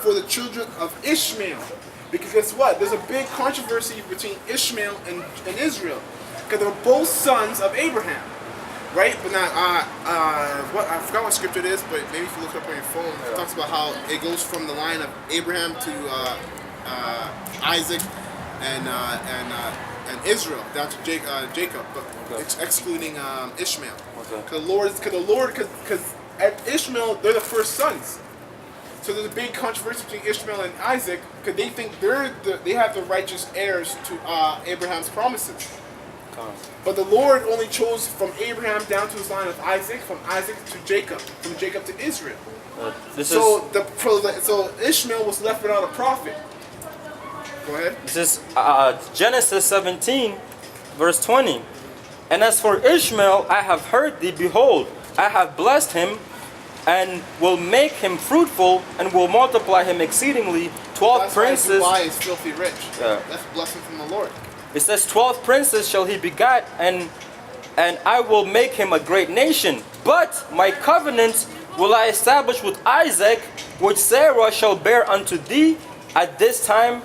for the children of Ishmael. Because guess what? There's a big controversy between Ishmael and Israel. Because they're both sons of Abraham. Right? But now, what I forgot what scripture it is, but maybe if you look it up on your phone, it talks about how it goes from the line of Abraham to Isaac and Israel down to Jacob, but excluding Ishmael. Because Ishmael, they're the first sons. So there's a big controversy between Ishmael and Isaac because they think they have the righteous heirs to Abraham's promises. But the Lord only chose from Abraham down to his line of Isaac, from Isaac to Jacob, from Jacob to Israel. So Ishmael was left without a prophet. Go ahead. This is Genesis 17, verse 20. And as for Ishmael, I have heard thee, behold, I have blessed him, and will make him fruitful, and will multiply him exceedingly. 12 princes. That's why Dubai is filthy rich. Yeah. That's a blessing from the Lord. It says, 12 princes shall he begat, and I will make him a great nation. But my covenant will I establish with Isaac, which Sarah shall bear unto thee at this time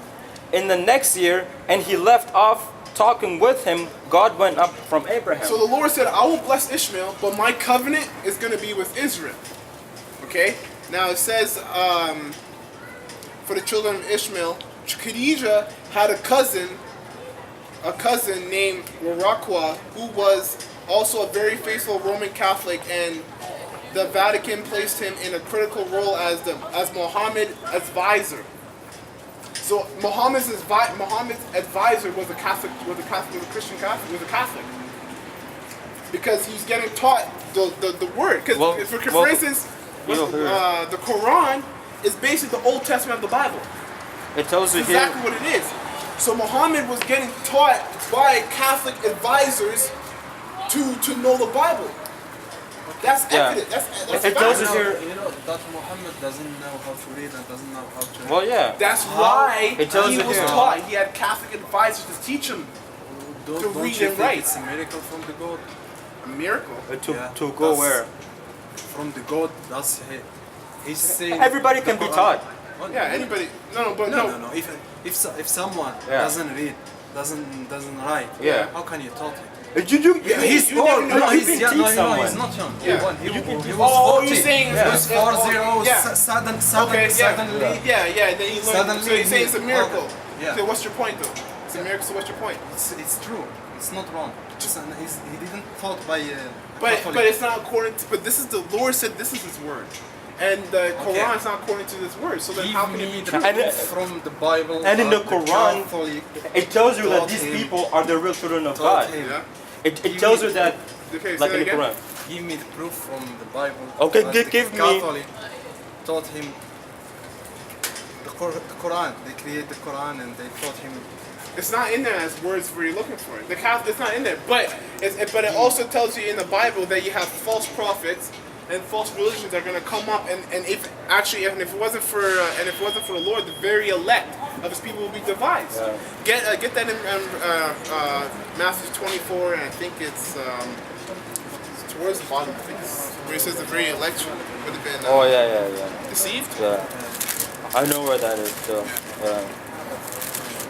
in the next year. And he left off talking with him. God went up from Abraham. So the Lord said, I will bless Ishmael, but my covenant is going to be with Israel. Okay? Now it says, for the children of Ishmael, Khadijah had a cousin named Waraqwa, who was also a very faithful Roman Catholic, and the Vatican placed him in a critical role as Muhammad's advisor. So Muhammad's advisor was a Christian Catholic, because he's getting taught the word. Because for instance, the Quran is basically the Old Testament of the Bible. It tells you exactly what it is. So Muhammad was getting taught by Catholic advisors to know the Bible. That's evident. That's it tells us here. You know that Muhammad doesn't know how to read and doesn't know how to. Well, yeah. That's why it tells he was here. taught. He had Catholic advisors to teach him to read and write. It's a miracle from the God. A miracle. To go where? From the God. That's he's saying. Everybody can be taught. Yeah, anybody. No. If someone doesn't read, doesn't write, how can you taught him? He's old. He's not young. Yeah. He was 40. You're saying He was 40. Suddenly. Yeah. Then he learned. Suddenly So you're saying it's a miracle. Yeah. So what's your point, though? It's a miracle. So what's your point? It's true. It's not wrong. He didn't taught by. But it's not according to. But this is the Lord said this is His word, and the Quran is not according to this word. So then how can it be true? From the Bible. And in the Quran, it tells you that these people are the real children of God. Yeah. It tells you that, Okay, like say in the that again. Quran. Give me the proof from the Bible. Okay, that give the me. Catholic taught him the Quran. They created the Quran and they taught him. It's not in there as words where you're looking for it. The Catholic, it's not in there, but it also tells you in the Bible that you have false prophets and false religions that are going to come up, and if it wasn't for the Lord, the very elect of His people will be divided. Yeah. Get that in Matthew 24, and I think it's towards the bottom. I think it's where it says the very elect would have been yeah. deceived. Yeah. I know where that is. So, yeah.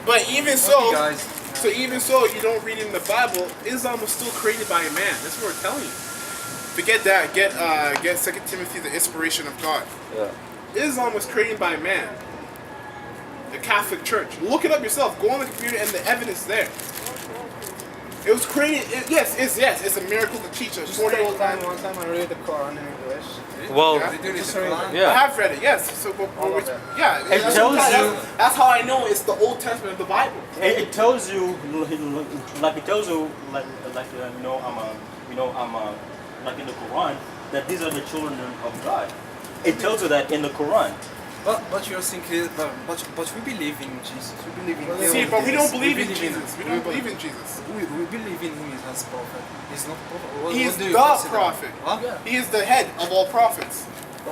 But even so, Okay, guys. You don't read in the Bible, Islam was still created by a man. That's what we're telling you. Forget that. Get 2 Timothy, the inspiration of God. Yeah. Islam was created by a man. The Catholic Church. Look it up yourself. Go on the computer and the evidence there. It was created. It's a miracle to teach us. 40-year-old man. One time I read the Quran in English. Well, Yeah. Did you read the Quran? yeah. I have read it. Yes. So, It tells you. That's how I know it's the Old Testament of the Bible. It tells you, like like in the Quran, that these are the children of God. It tells you that in the Quran. But you're thinking, but we believe in Jesus. We believe in him. See, but we don't believe in in Jesus. We don't believe in Jesus. We believe in him as prophet. He's not prophet. He is do you the consider? prophet. Huh? He is the head of all prophets.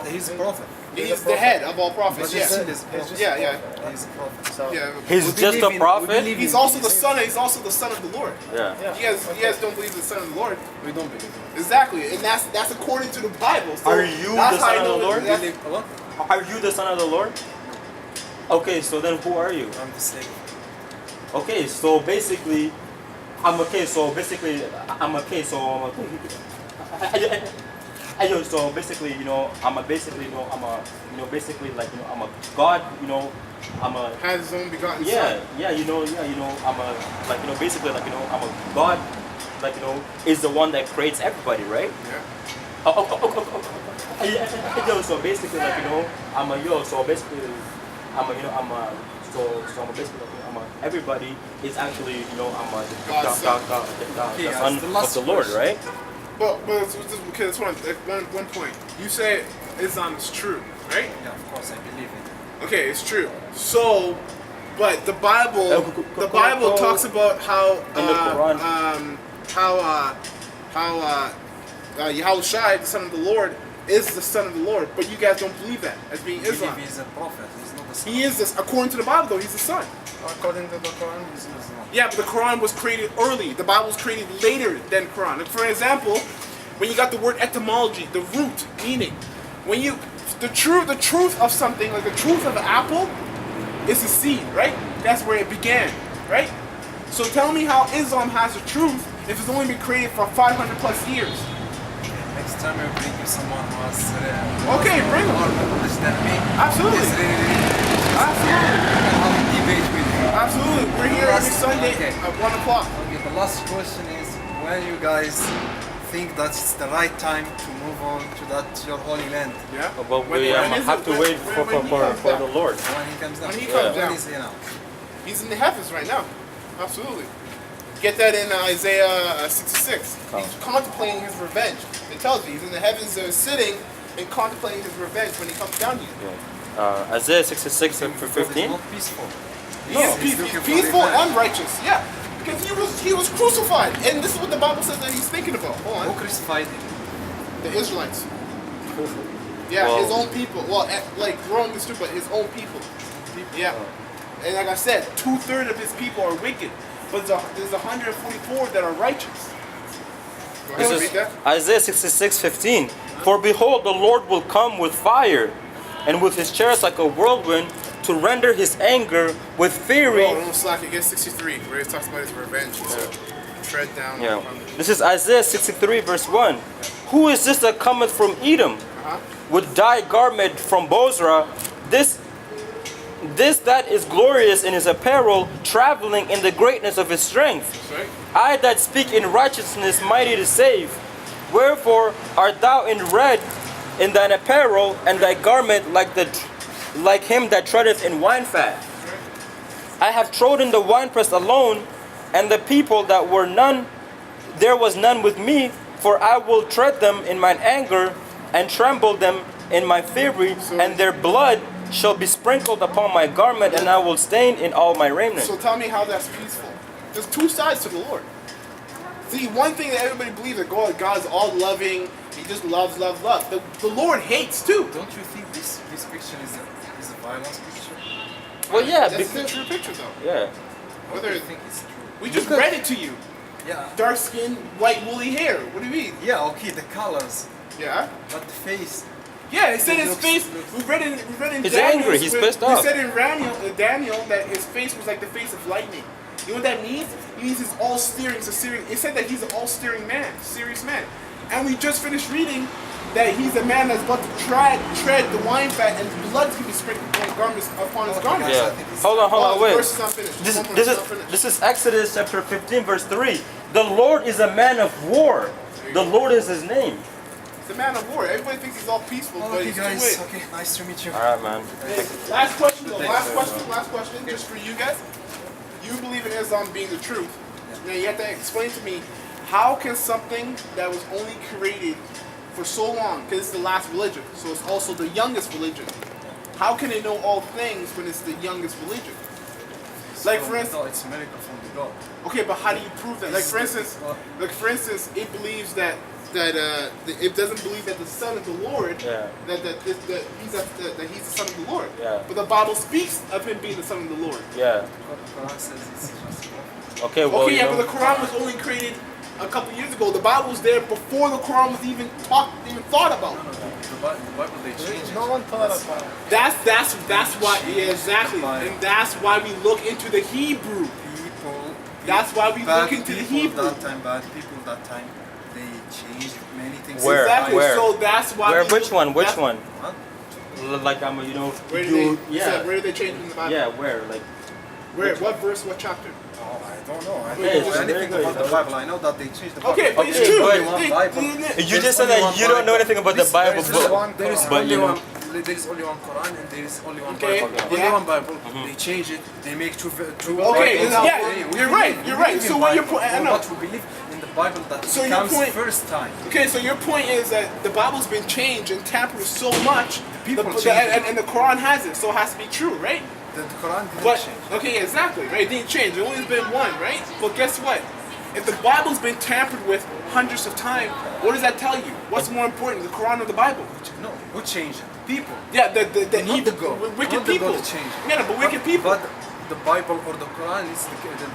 He's a prophet. He is the head of all prophets. But you Yes. said he's a prophet. Yeah. He's a prophet. So Yeah. He's We just believe a in- prophet. we believe He's in- also the son. He's also the son of the Lord. Yeah. You guys don't believe the son of the Lord. We don't believe in Exactly, and that's according to the Bible. So Are you that's the how I son of know the Lord? that's- Believe what? Are you the son of the Lord? Okay, so then who are you? I'm disabled. Okay, so basically, I'm okay. So basically, I'm okay. So so basically, I'm a basically, I'm a, basically like, I'm a God. I'm a Has his own begotten yeah, son. yeah, I'm a like, basically like, I'm a God. Like, is the one that creates everybody, right? Yeah. So basically, like, I'm a so basically, I'm a, so I'm a basically, like, everybody is actually, I'm a God's son. the son of the Lord, right? But okay, that's one point. You say Islam is true, right? Yeah, of course, I believe it. Okay, it's true. So, but the Bible Go- talks about how In the Quran. Yahushua, the son of the Lord, is the son of the Lord. But you guys don't believe that as being I Islam. believe he's a prophet. He's not a son. He is this, according to the Bible, though. He's the son. According to the Quran, he's Muslim. Yeah, but the Quran was created early. The Bible was created later than Quran. Like, for example, when you got the word etymology, the root meaning, when you the truth of something, like the truth of an apple, is the seed, right? That's where it began, right? So tell me how Islam has the truth if it's only been created for 500 plus years. Next time I bring you someone who has Okay, bring him. more knowledge than me. Absolutely. It's really Absolutely, we can have a debate with you. absolutely. We're here every Last- Sunday okay. at 1 o'clock. Okay, the last question is when you guys think that it's the right time to move on to that your holy land. Yeah. But When- we when is have it? to When- wait when- for, when he comes for down. the Lord. When he comes down. When he comes When down. is he now? He's in the heavens right now. Absolutely. Get that in Isaiah 66. He's contemplating his revenge. It tells you he's in the heavens sitting and contemplating his revenge when he comes down to you. Isaiah 66 and Because 15. It's not peaceful. He is He's looking for peaceful revenge. and righteous. Yeah. Because he was crucified. And this is what the Bible says that he's thinking about. Hold Who on. crucified him? The Israelites. Yeah, Well- his own people. Well, like Rome is true, but his own people. Yeah. And like I said, 2/3 of his people are wicked. But there's 144 that are righteous. Go ahead This and is read that. Isaiah 66:15. For behold, the Lord will come with fire, and with his chariots like a whirlwind, to render his anger with fury. Oh, don't slack it. Get 63, where it talks about his revenge. So tread down. Yeah. This is Isaiah 63 verse 1. Who is this that cometh from Edom, with dyed garment from Bozrah? This that is glorious in his apparel, traveling in the greatness of his strength. Right? I that speak in righteousness, mighty to save. Wherefore art thou in red in thine apparel, and thy garment like him that treadeth in wine fat? I have trodden the winepress alone, and the people that were none, there was none with me, for I will tread them in mine anger, and trample them in my fury, and their blood shall be sprinkled upon my garment, and I will stain in all my raiment. So tell me how that's peaceful. There's two sides to the Lord. See, one thing that everybody believes that God's all loving, he just loves. The Lord hates too. Don't you think this picture is a violence picture? Well, yeah, That's the because true picture though. yeah, Whether I think it's true. we just Because- read it to you. Yeah. Dark skin, white woolly hair. What do you mean? Yeah, okay, the colors, Yeah. but the face. Yeah, it said It his looks- face. looks- We read in He's Daniel's angry, he's with- pissed off. We said in Daniel that his face was like the face of lightning. You know what that means? It means he's all steering. It said that he's an all steering man, serious man. And we just finished reading that he's a man that's about to tread the wine fat, and blood's gonna be sprinkled upon his garments. guys, yeah. I think it's- Hold on, The wait. verse is not finished. This, One more, this it's is not finished. this is Exodus chapter 15 verse 3. The Lord is a man of war. The Lord is his name. It's a man of war. Everybody thinks he's all peaceful, but Okay, he's guys. too Okay, nice to meet you. All right, man. Hey, last question, though. Last question, just for you guys. You believe in Islam being the truth. Now you have to explain to me, how can something that was only created for so long, because it's the last religion, so it's also the youngest religion, how can it know all things when it's the youngest religion? Like, for instance, No, it's a miracle from the God. okay, but how do you prove that? Like for instance, it believes that it doesn't believe that the Son of the Lord, Yeah. that he's the Son of the Lord. Yeah. But the Bible speaks of him being the Son of the Lord. Yeah. Quran says it's just a prophet. Okay. Well, Okay, you yeah, know, but the Quran was only created a couple years ago. The Bible was there before the Quran was even thought about. The Bible they changed it. No one thought about it. That's why, yeah, exactly, and that's why we look into the Hebrew. People. That's why we bad look into the people Hebrew. Bad people that time, they changed many things. Where? Exactly. Where? So that's why. Where? we Which look- one? Which that's- one? Huh? Like you know. Where did you, they? yeah. Where did they change in the Bible? Yeah. Where? Like. Where? What verse? What chapter? Oh, I don't know. I Okay, don't know it's very anything good, about the though. Bible. I know that they changed the Bible. Okay, but it's Okay, true. but- You just said that you don't know anything about the Bible, There is but only you know. one. There is only one Quran and there is only one Okay, Bible. yeah. Only one Bible. They change it. They make two. Okay, Bibles. yeah, We you're believe- right, we you're right. believe So in what your Bible, point- I know. But we believe in the Bible that So your comes point- first time. Okay, so your point is that the Bible's been changed and tampered with so much, people the- change it. and the Quran has it, so it has to be true, right? The Quran didn't But change. okay, exactly, right? It didn't change. There only been one, right? But guess what? If the Bible's been tampered with hundreds of times, what does that tell you? What's more important, the Quran or the Bible? No, who changed it? People. Yeah, the Not evil, the God. wicked Not the people. God changed. Yeah, no, but wicked people. But the Bible or the Quran is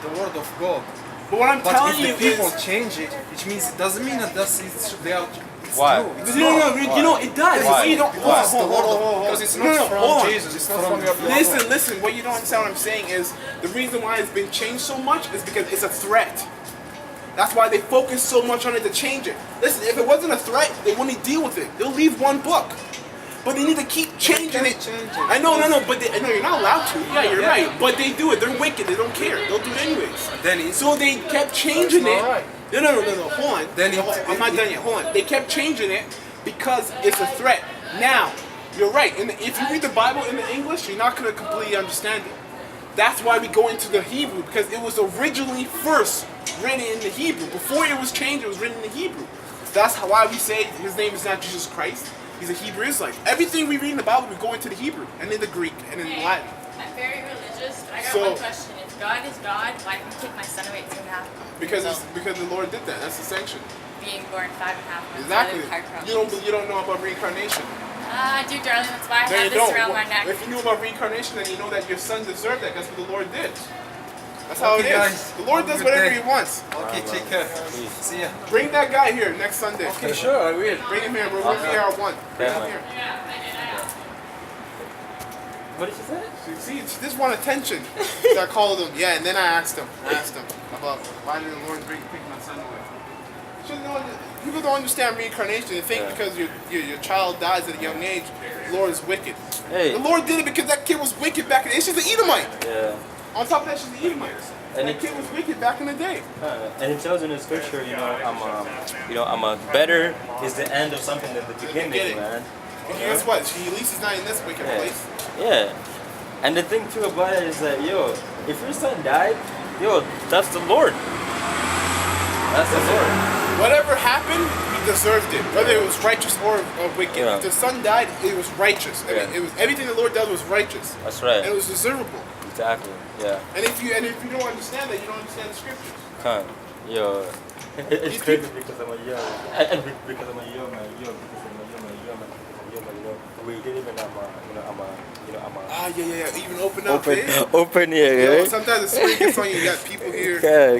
the word of God. But what I'm But telling if you the people is, change it, it means it doesn't mean that they are. It's Why? true. It's no, not. you know, it does. Why? What you don't, hold on, hold on, hold on. Because it's No, not no, from hold on. Jesus. It's not from your Listen, what you don't understand what I'm saying is the reason why it's been changed so much is because it's a threat. That's why they focus so much on it to change it. Listen, if it wasn't a threat, they wouldn't deal with it. They'll leave one book. But they need to keep changing it. change it. I know, but I know you're not allowed to. Yeah, you're Yeah. right. But they do it. They're wicked. They don't care. They'll do it anyways. Then it's So they kept changing That's it. not right. No. Hold on. Then I'm not done yet. Hold on. They kept changing it because it's a threat. Now, you're right. If you read the Bible in the English, you're not going to completely understand it. That's why we go into the Hebrew, because it was originally first written in the Hebrew. Before it was changed, it was written in the Hebrew. That's why we say his name is not Jesus Christ. He's a Hebrew Israelite. Everything we read in the Bible, we go into the Hebrew and in the Greek and in Latin. I'm very religious, but I got So- one question. If God is God, why did he take my son away at 2.5? Because years it's, old? because the Lord did that. That's the sanction. Being born 5.5 months. Exactly. Other heart You don't know about reincarnation. I do, darling. That's why I No, have you this don't. around my neck. If you knew about reincarnation, then you know that your son deserved that. That's what the Lord did. That's how Okay, it is. guys. The Lord Have a does good whatever day. He wants. okay. Take care. See ya. Bring that guy here next Sunday. Okay, sure, I will. Bring him here. We're going to be here at 1. Bring him Okay. here. What did you say? See, she just want attention. So I called him. Yeah, and then I asked him about why did the Lord pick my son away. People don't understand reincarnation. They think because your child dies at a young age, the Lord is wicked. Hey. The Lord did it because that kid was wicked back in the day. She's an Edomite. Yeah. On top of that, she's an Edomite. And That kid was wicked back in the day. And it tells in the scripture, I'm a better is the end of something than the beginning, beginning. man. And guess what? At least he's not in this wicked Yeah. place. Yeah. And the thing too about it is that, if your son died, that's the Lord. That's the Lord. Whatever happened, he deserved it. Whether it was righteous or wicked. Yeah. If the son died, it was righteous. I mean, Yeah. it was everything the Lord does was righteous. That's And it right. was deservable. Exactly. Yeah. And if you don't understand that, you don't understand the scriptures. It's These crazy people- because I'm a yo. And because I'm a yo man, because I'm a yo man. We didn't even Ah, yeah. Even open up, eh? open here, Yo, right? sometimes the spirit gets on you. You got people here. Yeah.